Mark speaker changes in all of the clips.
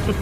Speaker 1: Сяо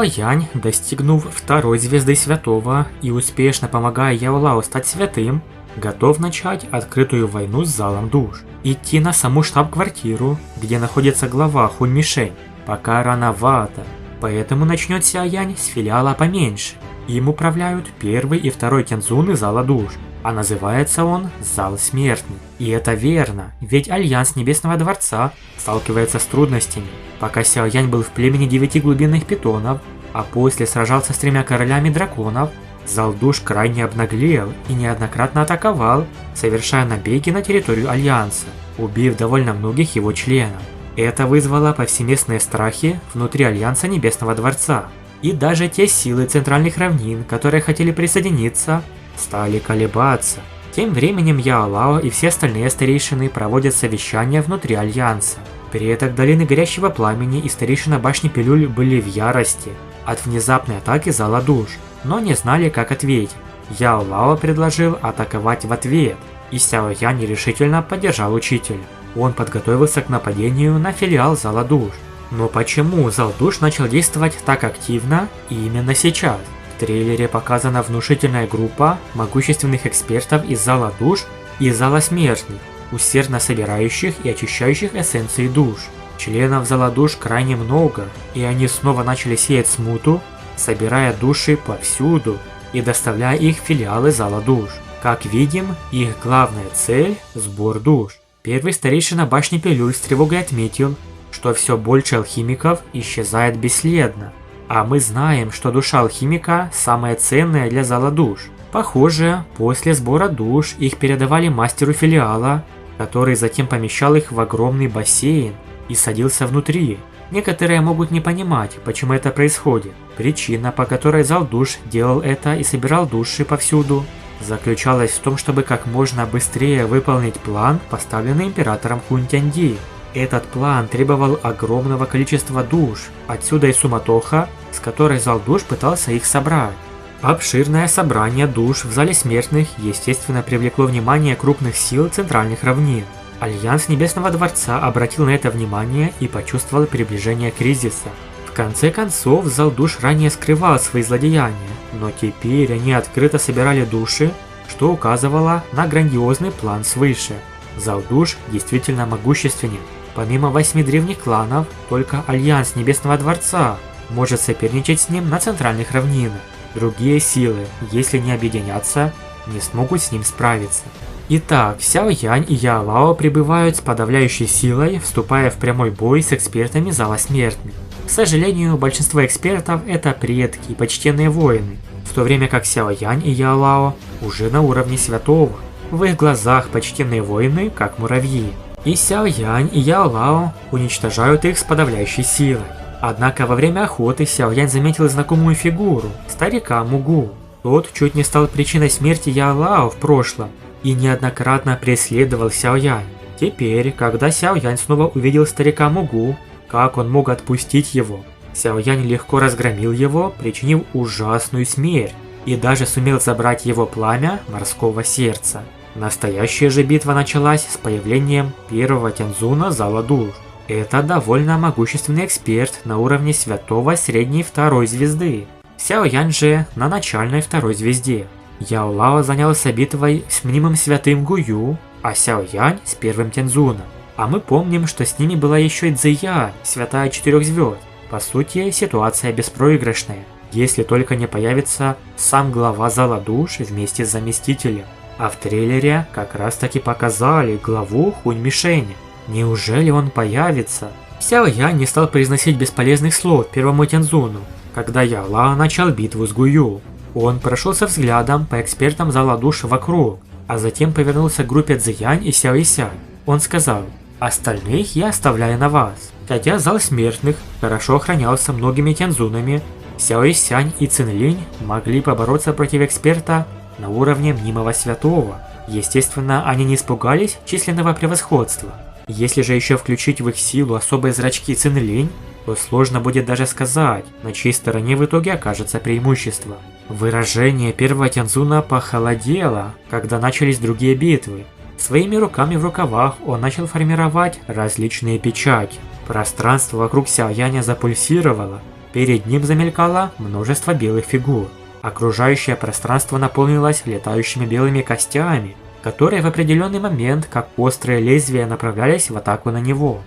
Speaker 1: Янь, достигнув второй звезды святого и успешно помогая Яо Лао стать святым, готов начать открытую войну с залом душ. Идти на саму штаб-квартиру, где находится глава Хунь Мишень, пока рановато, поэтому начнет Сяо Янь с филиала поменьше. Им управляют первый и второй тяньцзуны зала душ, а называется он Зал Смертный. И это верно, ведь Альянс Небесного Дворца сталкивается с трудностями. Пока Сяо Янь был в племени 9 глубинных питонов, а после сражался с 3 королями драконов, Зал душ крайне обнаглел и неоднократно атаковал, совершая набеги на территорию Альянса, убив довольно многих его членов. Это вызвало повсеместные страхи внутри Альянса Небесного Дворца. И даже те силы центральных равнин, которые хотели присоединиться, стали колебаться. Тем временем Яо Лао и все остальные старейшины проводят совещания внутри Альянса. Предок Долины Горящего Пламени и старейшина Башни Пилюль были в ярости от внезапной атаки Зала душ, но не знали, как ответить. Яо Лао предложил атаковать в ответ, и Сяо Янь решительно поддержал учителя. Он подготовился к нападению на филиал Зала душ. Но почему Зал душ начал действовать так активно именно сейчас? В трейлере показана внушительная группа могущественных экспертов из Зала душ и Зала смертных, усердно собирающих и очищающих эссенции душ. Членов Зала душ крайне много, и они снова начали сеять смуту, собирая души повсюду и доставляя их в филиалы Зала душ. Как видим, их главная цель – сбор душ. Первый старейшина Башни Пилюль с тревогой отметил, что все больше алхимиков исчезает бесследно, а мы знаем, что душа алхимика самая ценная для Зала душ. Похоже, после сбора душ их передавали мастеру филиала, который затем помещал их в огромный бассейн и садился внутри. Некоторые могут не понимать, почему это происходит. Причина, по которой Зал душ делал это и собирал души повсюду, заключалась в том, чтобы как можно быстрее выполнить план, поставленный императором Хунь Тяньди. Этот план требовал огромного количества душ, отсюда и суматоха, с которой Зал душ пытался их собрать. Обширное собрание душ в Зале Смертных естественно привлекло внимание крупных сил центральных равнин. Альянс Небесного Дворца обратил на это внимание и почувствовал приближение кризиса. В конце концов, Зал душ ранее скрывал свои злодеяния, но теперь они открыто собирали души, что указывало на грандиозный план свыше. Зал душ действительно могущественен. Помимо 8 древних кланов, только Альянс Небесного Дворца может соперничать с ним на центральных равнинах. Другие силы, если не объединятся, не смогут с ним справиться. Итак, Сяо Янь и Яо Лао прибывают с подавляющей силой, вступая в прямой бой с экспертами Зала Смертных. К сожалению, большинство экспертов это предки и почтенные воины, в то время как Сяо Янь и Яо Лао уже на уровне святого. В их глазах почтенные воины как муравьи. И Сяо Янь и Яо Лао уничтожают их с подавляющей силой. Однако во время охоты Сяо Янь заметил знакомую фигуру – старика Мугу. Тот чуть не стал причиной смерти Яо Лао в прошлом и неоднократно преследовал Сяо Янь. Теперь, когда Сяо Янь снова увидел старика Мугу, как он мог отпустить его? Сяо Янь легко разгромил его, причинив ужасную смерть, и даже сумел забрать его пламя морского сердца. Настоящая же битва началась с появлением первого тяньцзуна Зала душ. Это довольно могущественный эксперт на уровне святого средней второй звезды. Сяо Янь же на начальной второй звезде. Яо Лао занялся битвой с мнимым святым Гую, а Сяо Янь с первым тяньцзуном. А мы помним, что с ними была еще и Цзэя, святая 4 звезд. По сути, ситуация беспроигрышная, если только не появится сам глава Зала душ вместе с заместителем. А в трейлере как раз таки показали главу Хунь Мишеня. Неужели он появится? Сяо Янь не стал произносить бесполезных слов первому тяньцзуну, когда Яо Лао начал битву с Гую. Он прошелся взглядом по экспертам Зала душ вокруг, а затем повернулся к группе Цзэянь и Сяо Исянь. Он сказал: «Остальных я оставляю на вас». Хотя Зал Смертных хорошо охранялся многими тяньцзунами, Сяо Исянь и Цинлинь могли побороться против эксперта на уровне мнимого святого. Естественно, они не испугались численного превосходства. Если же еще включить в их силу особые зрачки Цинлинь, то сложно будет даже сказать, на чьей стороне в итоге окажется преимущество. Выражение первого Тяньцзуна похолодело, когда начались другие битвы. Своими руками в рукавах он начал формировать различные печати. Пространство вокруг Сяояня запульсировало, перед ним замелькало множество белых фигур. Окружающее пространство наполнилось летающими белыми костями, которые в определенный момент, как острые лезвия, направлялись в атаку на него.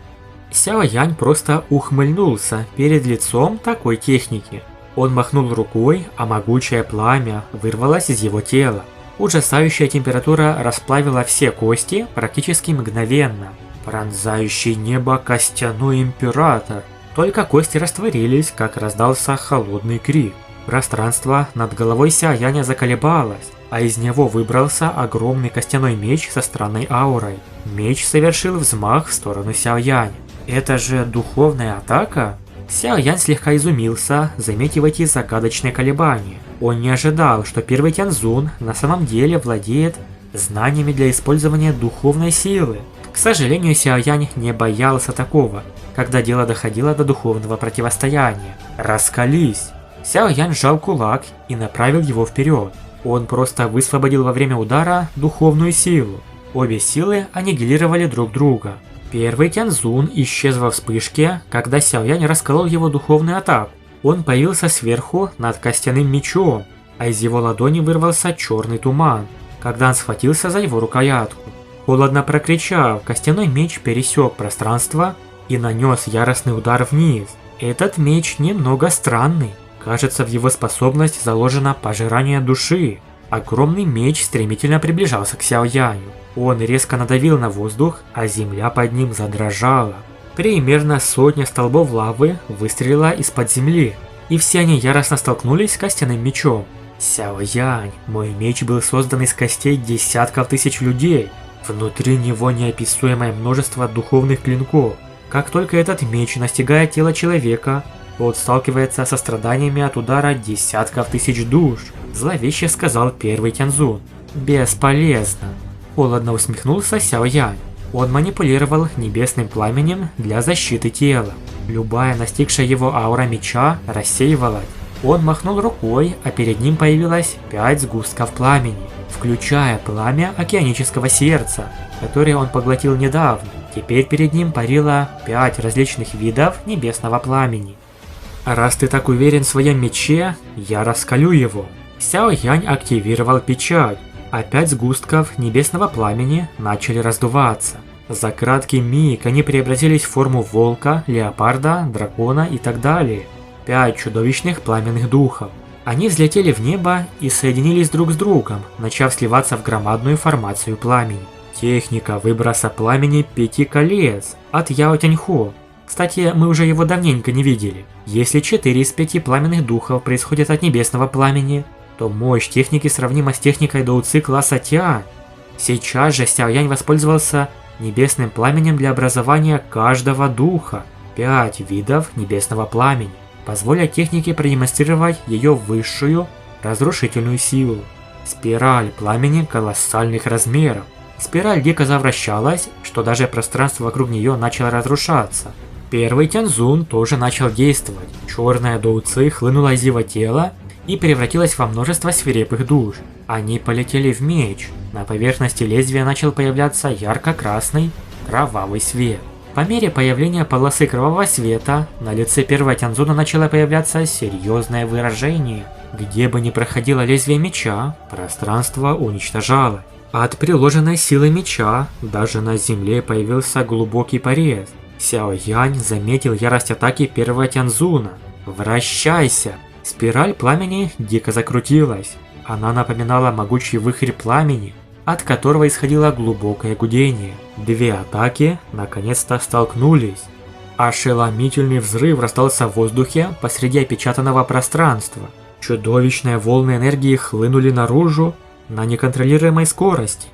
Speaker 1: Сяоянь просто ухмыльнулся перед лицом такой техники. Он махнул рукой, а могучее пламя вырвалось из его тела. Ужасающая температура расплавила все кости практически мгновенно. Пронзающий небо костяной император. Только кости растворились, как раздался холодный крик. Пространство над головой Сяояня заколебалось, а из него выбрался огромный костяной меч со странной аурой. Меч совершил взмах в сторону Сяояня. Это же духовная атака? Сяоянь слегка изумился, заметив эти загадочные колебания. Он не ожидал, что первый Тяньцзун на самом деле владеет знаниями для использования духовной силы. К сожалению, Сяоянь не боялся такого, когда дело доходило до духовного противостояния. «Раскались!» Сяоянь сжал кулак и направил его вперед. Он просто высвободил во время удара духовную силу. Обе силы аннигилировали друг друга. Первый Тяньцзун исчез во вспышке, когда Сяоянь расколол его духовную атаку. Он появился сверху над костяным мечом, а из его ладони вырвался черный туман, когда он схватился за его рукоятку. Холодно прокричав, костяной меч пересек пространство и нанес яростный удар вниз. Этот меч немного странный. Кажется, в его способность заложено пожирание души. Огромный меч стремительно приближался к Сяояню. Он резко надавил на воздух, а земля под ним задрожала. Примерно сотня столбов лавы выстрелила из-под земли, и все они яростно столкнулись с костяным мечом. «Сяоянь, мой меч был создан из костей десятков тысяч людей. Внутри него неописуемое множество духовных клинков. Как только этот меч настигает тело человека, тот сталкивается со страданиями от удара десятков тысяч душ», – зловеще сказал первый Тяньцзун. «Бесполезно», – холодно усмехнулся Сяоянь. Он манипулировал небесным пламенем для защиты тела. Любая настигшая его аура меча рассеивалась. Он махнул рукой, а перед ним появилось 5 сгустков пламени, включая пламя океанического сердца, которое он поглотил недавно. Теперь перед ним парило 5 различных видов небесного пламени. «Раз ты так уверен в своем мече, я раскалю его». Сяоянь активировал печать, а 5 сгустков небесного пламени начали раздуваться. За краткий миг они преобразились в форму волка, леопарда, дракона и так далее. 5 чудовищных пламенных духов. Они взлетели в небо и соединились друг с другом, начав сливаться в громадную формацию пламени. Техника выброса пламени 5 колец от Яо Тяньхо. Кстати, мы уже его давненько не видели. Если 4 из 5 пламенных духов происходят от небесного пламени, то мощь техники сравнима с техникой Доуци класса Тиань. Сейчас же Сяоянь воспользовался небесным пламенем для образования каждого духа. 5 видов небесного пламени, позволя технике продемонстрировать ее высшую разрушительную силу. Спираль пламени колоссальных размеров. Спираль дико завращалась, что даже пространство вокруг нее начало разрушаться. Первый Тяньцзун тоже начал действовать. Черная Доуци хлынула из его тела и превратилась во множество свирепых душ. Они полетели в меч. На поверхности лезвия начал появляться ярко-красный кровавый свет. По мере появления полосы кровавого света на лице первого Тяньцзуна начало появляться серьезное выражение. Где бы ни проходило лезвие меча, пространство уничтожало. От приложенной силы меча даже на земле появился глубокий порез. Сяоянь заметил ярость атаки первого Тяньцзуна. «Вращайся!» Спираль пламени дико закрутилась. Она напоминала могучий вихрь пламени, от которого исходило глубокое гудение. 2 атаки наконец-то столкнулись. Ошеломительный взрыв раздался в воздухе посреди опечатанного пространства. Чудовищные волны энергии хлынули наружу на неконтролируемой скорости.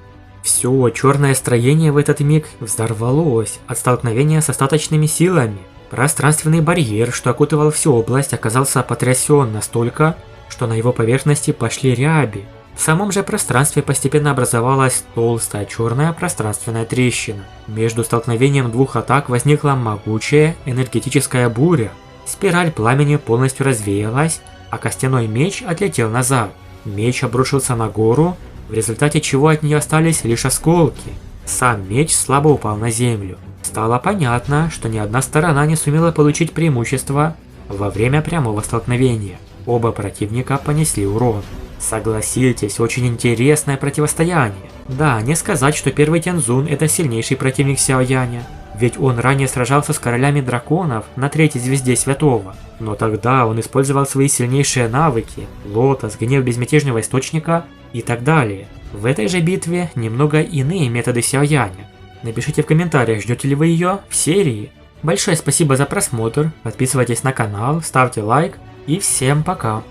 Speaker 1: Все черное строение в этот миг взорвалось от столкновения с остаточными силами. Пространственный барьер, что окутывал всю область, оказался потрясен настолько, что на его поверхности пошли ряби. В самом же пространстве постепенно образовалась толстая черная пространственная трещина. Между столкновением 2 атак возникла могучая энергетическая буря. Спираль пламени полностью развеялась, а костяной меч отлетел назад. Меч обрушился на гору, в результате чего от нее остались лишь осколки. Сам меч слабо упал на землю. Стало понятно, что ни одна сторона не сумела получить преимущество во время прямого столкновения. Оба противника понесли урон. Согласитесь, очень интересное противостояние. Да, не сказать, что первый Тяньцзун это сильнейший противник Сяо Яня, ведь он ранее сражался с королями драконов на третьей звезде Святого. Но тогда он использовал свои сильнейшие навыки, лотос, гнев безмятежного источника и так далее. В этой же битве немного иные методы Сяо Яня. Напишите в комментариях, ждете ли вы ее в серии. Большое спасибо за просмотр, подписывайтесь на канал, ставьте лайк и всем пока.